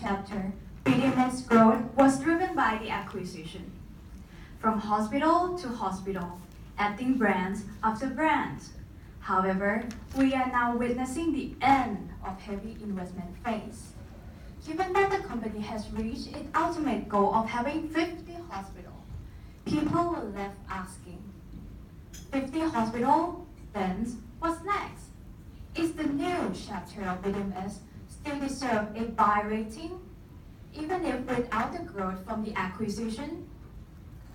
chapter, BDM's growth was driven by the acquisition. From hospital to hospital, adding brands after brands. However, we are now witnessing the end of heavy investment phase. Given that the company has reached its ultimate goal of having 50 hospitals, people were left asking, 50 hospitals, then what's next? Is the new chapter of BDMS still deserve a buy rating? Even if without the growth from the acquisition,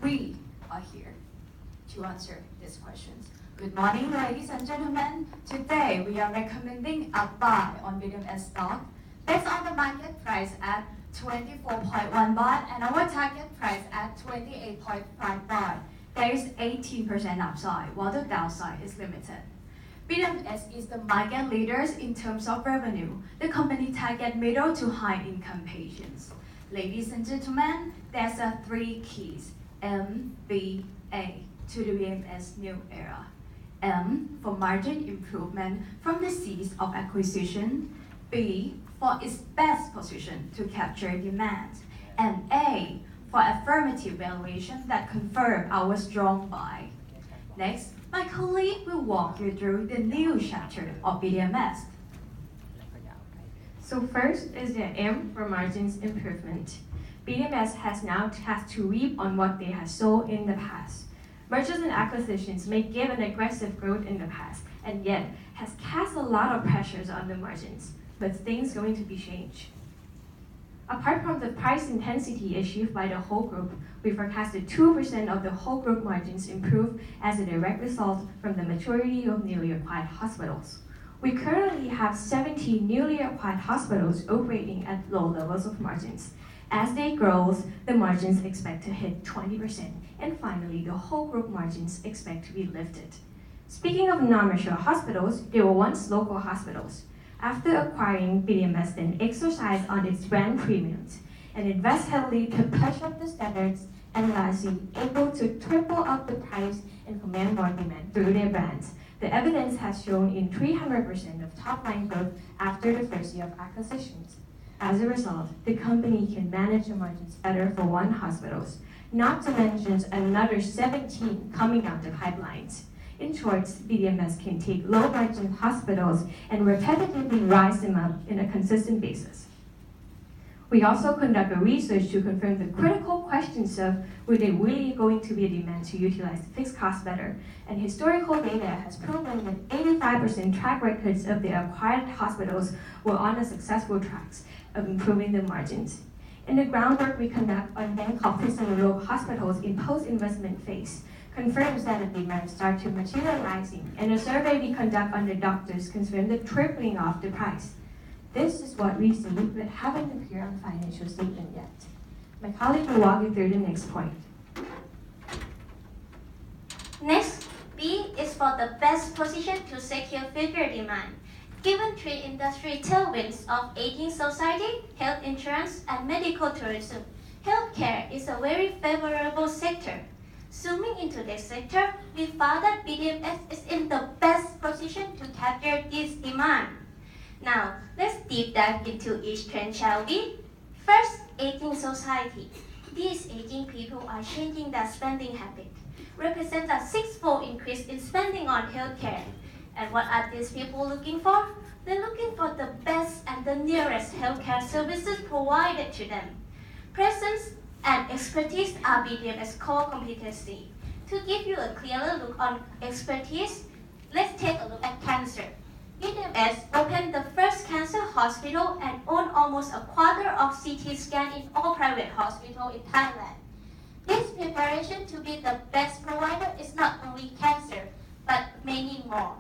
we are here to answer these questions. Good morning, ladies and gentlemen. Today, we are recommending a buy on BDMS stock based on the market price at 24.1 baht and our target price at 28.5 baht. There is 18% upside, while the downside is limited. BDMS is the market leaders in terms of revenue. The company target middle to high income patients. Ladies and gentlemen, there's a 3 keys, M, B, A, to the BDMS new era. M for margin improvement from the seeds of acquisition, B for its best position to capture demand, and A for affirmative valuation that confirm our strong buy. Next, my colleague will walk you through the new chapter of BDMS. So first is the M for margins improvement. BDMS has to reap on what they have sown in the past. Mergers and acquisitions may give an aggressive growth in the past, and yet has cast a lot of pressures on the margins, but things going to be changed. Apart from the price intensity achieved by the whole group, we forecasted 2% of the whole group margins improve as a direct result from the maturity of newly acquired hospitals. We currently have 17 newly acquired hospitals operating at low levels of margins. As they grow, the margins expect to hit 20%, and finally, the whole group margins expect to be lifted. Speaking of non-mature hospitals, they were once local hospitals. After acquiring, BDMS then exercised on its brand premiums and invest heavily to push up the standards and lastly, able to triple up the price and command more demand through their brands. The evidence has shown in 300% of top-line growth after the first year of acquisitions. As a result, the company can manage the margins better for 1 hospitals, not to mention another 17 coming out the pipelines. In short, BDMS can take low-margin hospitals and repetitively rise them up in a consistent basis. We also conduct a research to confirm the critical questions of were there really going to be a demand to utilize the fixed cost better, and historical data has proven that 85% track records of the acquired hospitals were on a successful tracks of improving the margins. In the groundwork we conduct on Bangkok Prison Road hospitals in post-investment phase, confirms that the demand start to materializing, and a survey we conduct on the doctors confirmed the tripling of the price. This is what we see, but haven't appeared on financial statement yet. My colleague will walk you through the next point. Next, B is for the best position to secure future demand. Given 3 industry tailwinds of aging society, health insurance, and medical tourism, healthcare is a very favorable sector. Zooming into this sector, we found that BDMS is in the best position to capture this demand. Now, let's deep dive into each trend, shall we? First, aging society. These aging people are changing their spending habit, represents a 6-fold increase in spending on healthcare. And what are these people looking for? They're looking for the best and the nearest healthcare services provided to them. Presence and expertise are BDMS core competency. To give you a clearer look on expertise, let's take a look at cancer. BDMS opened the first cancer hospital and owned almost a quarter of CT scan in all private hospitals in Thailand. This preparation to be the best provider is not only cancer, but many more.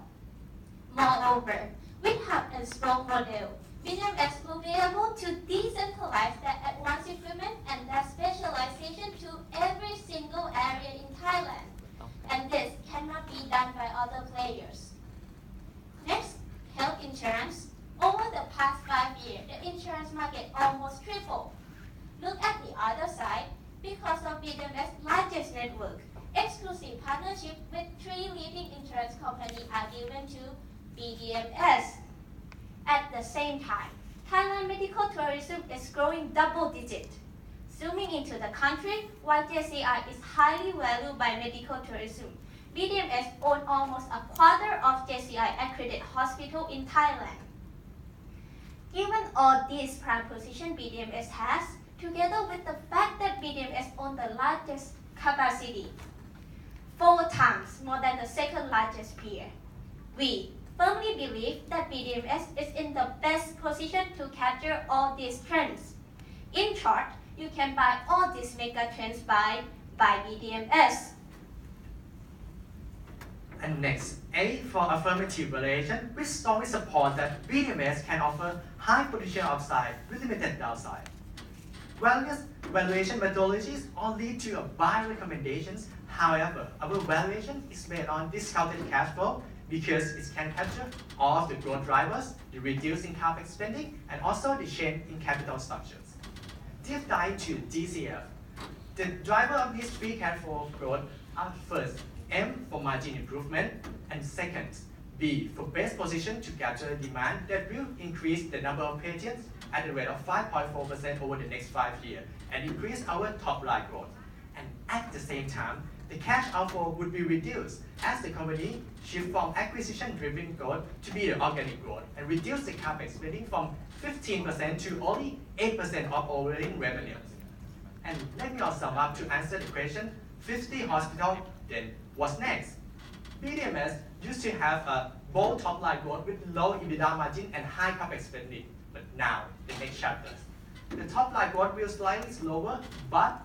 Moreover, we have a strong model. BDMS will be able to decentralize their advanced equipment and their specialization to every single area in Thailand. And this cannot be done by other players. Next, health insurance. Over the past 5 years, the insurance market almost tripled. Look at the other side. Because of BDMS' largest network, exclusive partnership with 3 leading insurance companies are given to BDMS. At the same time, Thailand medical tourism is growing double-digit. Zooming into the country, while JCI is highly valued by medical tourism, BDMS owns almost a quarter of JCI accredited hospital in Thailand. Given all these prime position BDMS has, together with the fact that BDMS owns the largest capacity, 4 times more than the second largest peer, we firmly believe that BDMS is in the best position to capture all these trends. In short, you can buy all these mega trends by BDMS. And next, A for affirmative valuation, which strongly supports that BDMS can offer high potential upside with limited downside. Various valuation methodologies all lead to a buy recommendations. However, our valuation is based on discounted cash flow because it can capture all of the growth drivers, the reducing capex spending, and also the change in capital structures. Deep dive to DCF. The driver of this free cash flow growth are first, M for margin improvement, and second, B for best position to capture demand that will increase the number of patients at a rate of 5.4% over the next 5 years and increase our top line growth. And at the same time, the cash outflow would be reduced as the company shift from acquisition-driven growth to be the organic growth and reduce the capex spending from 15% to only 8% of operating revenues. And let me also sum up to answer the question, 50 hospitals, then what's next? BDMS used to have a bold top line growth with low EBITDA margin and high capex spending. But now, the next chapters. The top line growth will slightly slower, but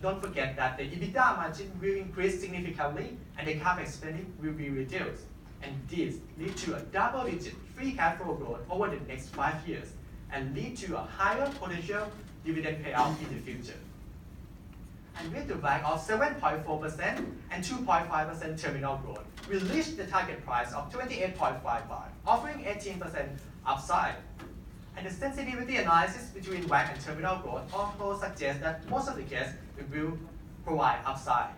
don't forget that the EBITDA margin will increase significantly and the capex spending will be reduced. And this leads to a double-digit free cash flow growth over the next 5 years and lead to a higher potential dividend payout in the future. And with the value of 7.4% and 2.5% terminal growth, we reached the target price of 28.5 baht, offering 18% upside. And the sensitivity analysis between WACC and terminal growth also suggests that most of the cases it will provide upside.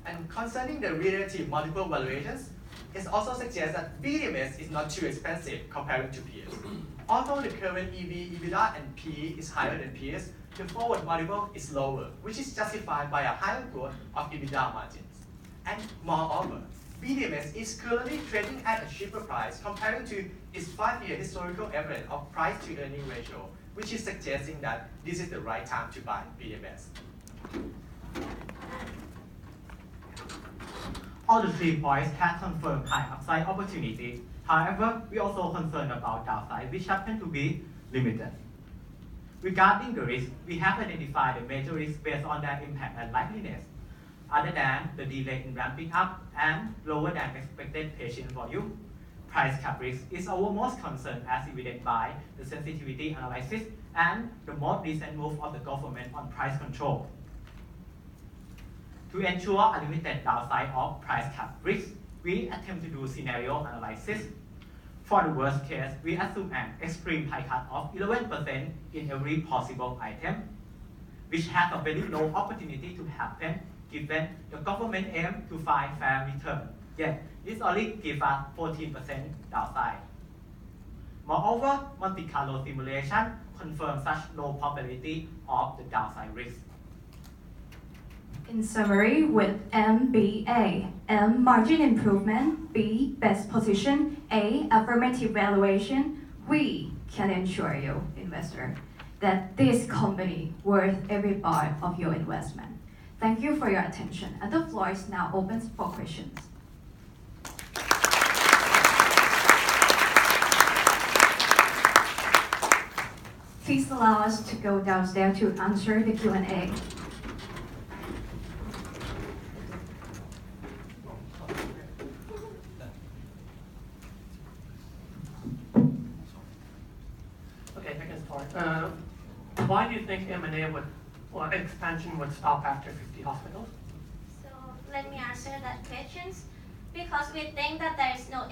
And concerning the relative multiple valuations, it also suggests that BDMS is not too expensive compared to peers. Although the current EV/EBITDA and PE is higher than peers, the forward multiple is lower, which is justified by a higher growth of EBITDA margins. And moreover, BDMS is currently trading at a cheaper price compared to its 5-year historical average of price to earning ratio, which is suggesting that this is the right time to buy BDMS. All the 3 points have confirmed high upside opportunity. However, we also concerned about downside, which happen to be limited. Regarding the risk, we have identified the major risks based on their impact and likeliness. Other than the delay in ramping up and lower than expected patient volume, price cap risk is our most concern as evidenced by the sensitivity analysis and the most recent move of the government on price control. To ensure a limited downside of price cap risk, we attempt to do scenario analysis. For the worst case, we assume an extreme high cut of 11% in every possible item, which has a very low opportunity to happen given the government aim to find fair return. Yet, this only gives us 14% downside. Moreover, Monte Carlo simulation confirms such low probability of the downside risk. In summary, with MBA, M margin improvement, B best position, A affirmative valuation, we can ensure you, investor, that this company worth every baht of your investment. Thank you for your attention, and the floor is now open for questions. Please allow us to go downstairs to answer the Q&A. Okay, I can start. Why do you think M&A or expansion would stop after 50 hospitals? So let me answer that question. Because we think that there is no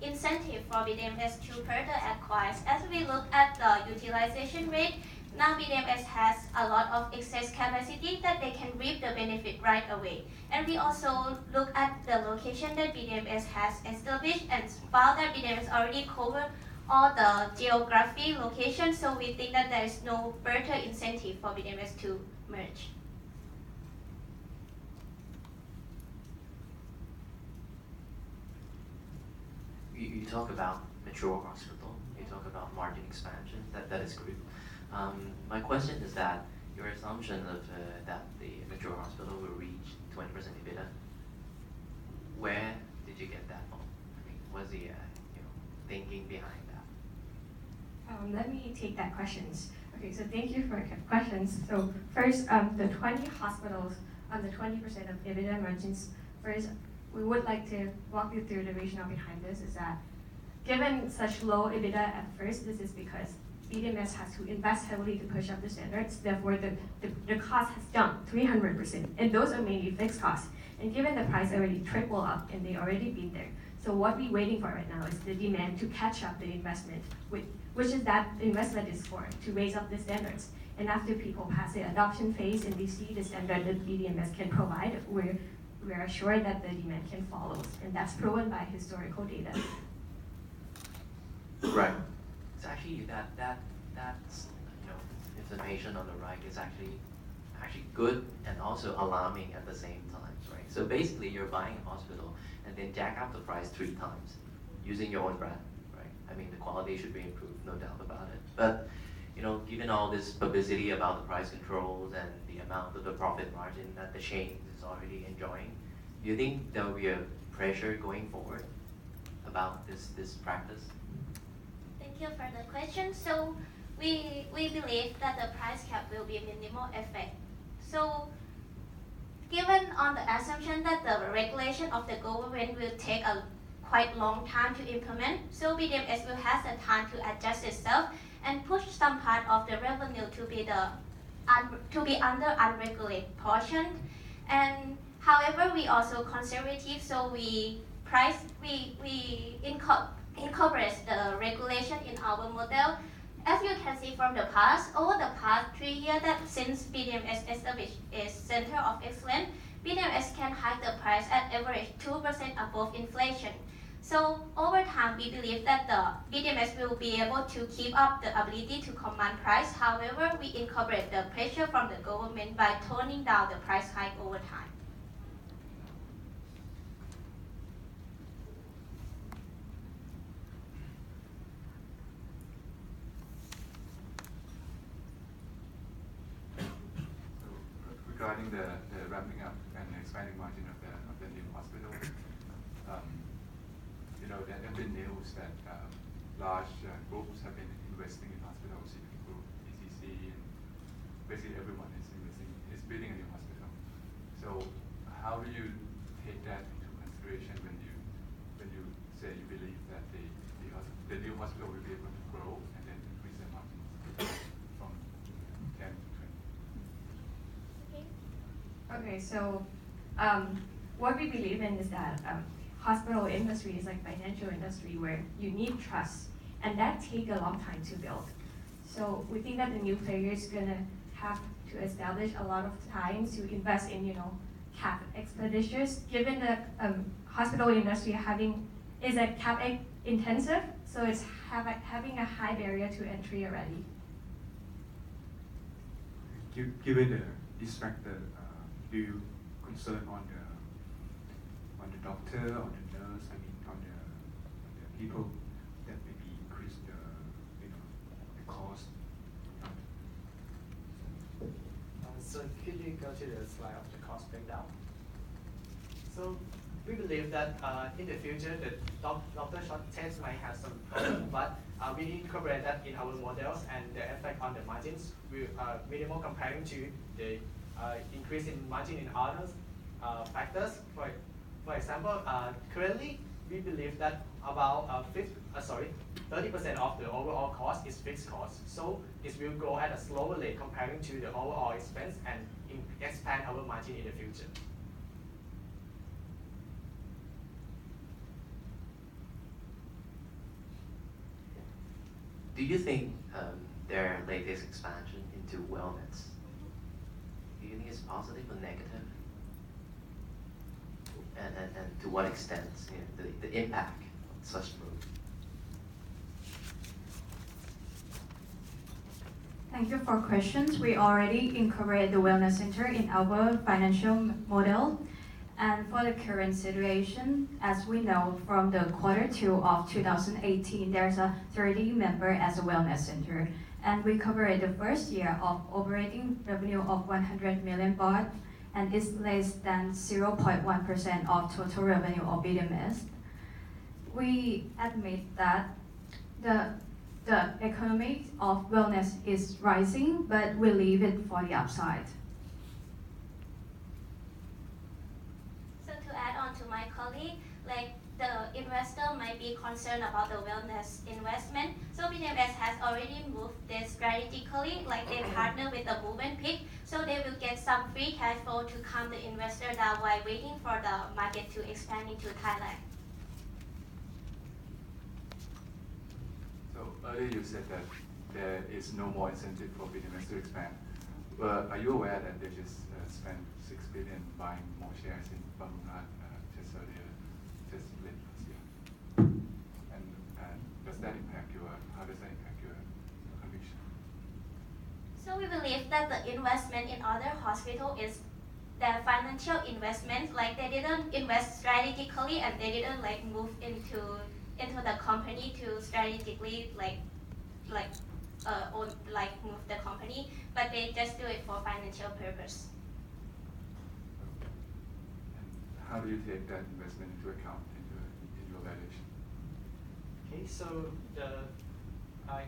incentive for BDMS to further acquire. As we look at the utilization rate, now BDMS has a lot of excess capacity that they can reap the benefit right away. And we also look at the location that BDMS has established and found that BDMS already covered or the geography location, so we think that there is no better incentive for BDMS to merge. You talk about mature hospital, you talk about margin expansion, that is good. My question is that your assumption of that the mature hospital will reach 20% EBITDA, where did you get that from? I mean, what's the thinking behind that? Let me take that questions. Okay, so thank you for your questions. So first, the 20 hospitals on the 20% of EBITDA margins. First, we would like to walk you through the rationale behind this. Is that given such low EBITDA at first, this is because BDMS has to invest heavily to push up the standards. Therefore, the cost has jumped 300%, and those are mainly fixed costs. And given the price already tripled up and they already been there, so what we're waiting for right now is the demand to catch up the investment, which is that investment is for to raise up the standards. And after people pass the adoption phase and we see the standard that BDMS can provide, we are sure that the demand can follow, and that's proven by historical data. Right. It's actually that's information on the right is actually good and also alarming at the same time, right? So basically, you're buying a hospital and then jack up the price 3 times using your own brand, right? I mean, the quality should be improved, no doubt about it. But given all this publicity about the price controls and the amount of the profit margin that the chain is already enjoying, do you think there will be a pressure going forward about this practice? Thank you for the question. So we believe that the price cap will be minimal effect. So given on the assumption that the regulation of the government will take a quite long time to implement, so BDMS will have the time to adjust itself and push some part of the revenue to be under unregulated portion. And however, we also conservative, so we incorporate the regulation in our model. As you can see from the past, over the past 3 years that since BDMS established its Center of Excellence, BDMS can hike the price at average 2% above inflation. So over time, we believe that the BDMS will be able to keep up the ability to command price. However, we incorporate the pressure from the government by toning down the price hike over time. Regarding the ramping up and expanding margin of the new hospital, there have been news that large groups have been investing in hospitals, Group, ECC, and basically everyone is building a new hospital. So how do you take that into consideration when you say you believe that the new hospital will be able to grow and then increase their margins from 10 to 20? Okay, so what we believe in is that hospital industry is like financial industry where you need trust, and that take a long time to build. So we think that the new player is gonna have to establish a lot of time to invest in cap expenditures. Given the hospital industry is a capex intensive, so it's having a high barrier to entry already. Given this factor, do you concern on the doctor or the nurse? I mean, on the people that maybe increase the cost. So could you go to the slide of the cost breakdown? So we believe that in the future the doctor shortage might have some problem, but we incorporate that in our models, and the effect on the margins will minimal comparing to the increase in margin in other factors. For example, currently we believe that about 30% of the overall cost is fixed cost. So it will grow at a slower rate comparing to the overall expense and expand our margin in the future. Do you think their latest expansion into wellness, do you think it's positive or negative? And to what extent the impact of such move? Thank you for questions. We already incorporated the wellness center in our financial model. And for the current situation, as we know from the Q2 of 2018, there's a 30 member as a wellness center. And we covered the first year of operating revenue of 100 million baht, and it's less than 0.1% of total revenue of BDMS. We admit that the economy of wellness is rising, but we leave it for the upside. So to add on to my colleague, like the investor might be concerned about the wellness investment. So BDMS has already moved this strategically, like they partner with the Movementpick, so they will get some free cash flow to calm the investor down while waiting for the market to expand into Thailand. So earlier you said that there is no more incentive for BDMS to expand. Are you aware that they just spent 6 billion buying more shares in Bangladesh just earlier, just late last year? And does that impact how does that impact your conviction? So we believe that the investment in other hospital is their financial investment, like they didn't invest strategically and they didn't like move into the company to strategically move the company, but they just do it for financial purpose. And how do you take that investment into account in your valuation? Okay, so the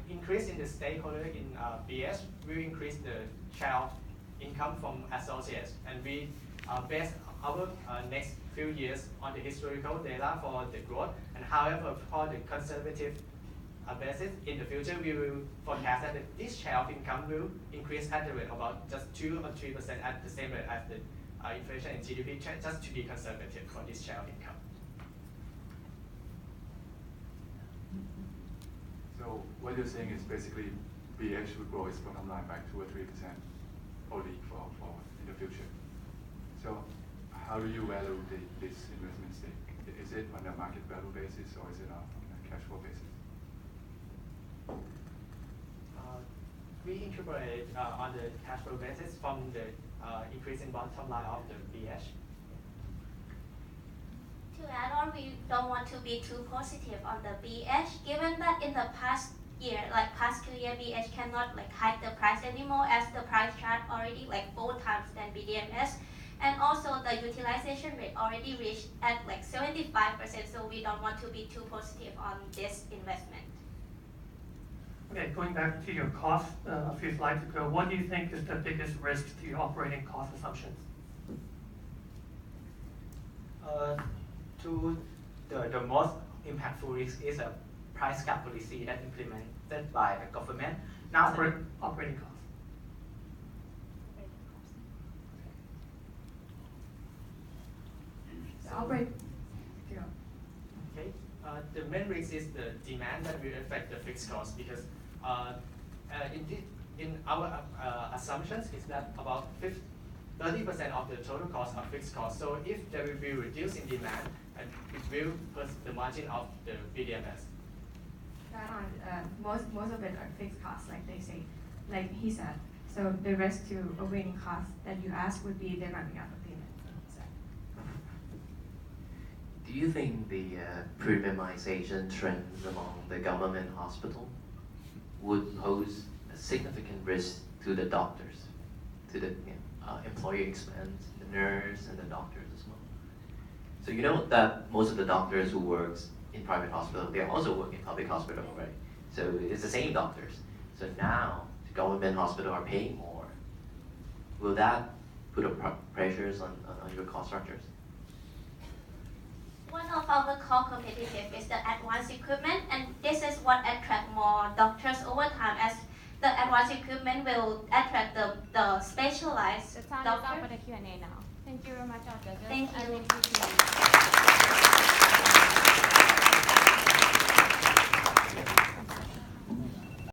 increase in the stakeholder in BS will increase the share of income from associates, and we base our next few years on the historical data for the growth. And however, for the conservative basis, in the future we will forecast that this share of income will increase at the rate about just 2 or 3% at the same rate as the inflation and GDP, just to be conservative for this share of income. So what you're saying is basically BH will grow its bottom line by 2 or 3% only for in the future. So how do you value this investment stake? Is it on a market value basis or is it on a cash flow basis? We incorporate on the cash flow basis from the increase in bottom line of the BH. To add on, we don't want to be too positive on the BH, given that in the past year, like past 2 years, BH cannot like hike the price anymore, as the price chart already like 4 times than BDMS. And also the utilization rate already reached at like 75%, so we don't want to be too positive on this investment. Okay, going back to your cost a few slides ago, what do you think is the biggest risk to your operating cost assumptions? The most impactful risk is a price cap policy that implemented by the government. Now, operating costs. Okay. The main risk is the demand that will affect the fixed cost, because in our assumptions is that about 30% of the total cost are fixed costs. So if there will be reduced in demand, it will hurt the margin of the BDMS. Most of it are fixed costs, like they say, like he said. So the rest to operating costs that you asked would be the running out of payment. Do you think the premiumization trends among the government hospital would pose a significant risk to the doctors, to the employee expense, the nurse and the doctors as well? So you know that most of the doctors who works in private hospital, they also work in public hospital, right? So it's the same doctors. So now the government hospital are paying more. Will that put pressures on your cost structures? One of our core competitive is the advanced equipment, and this is what attract more doctors over time, as the advanced equipment will attract the specialized The time doctors. is up for the Q&A now. Thank you very much, our judges. Thank you. And thank you.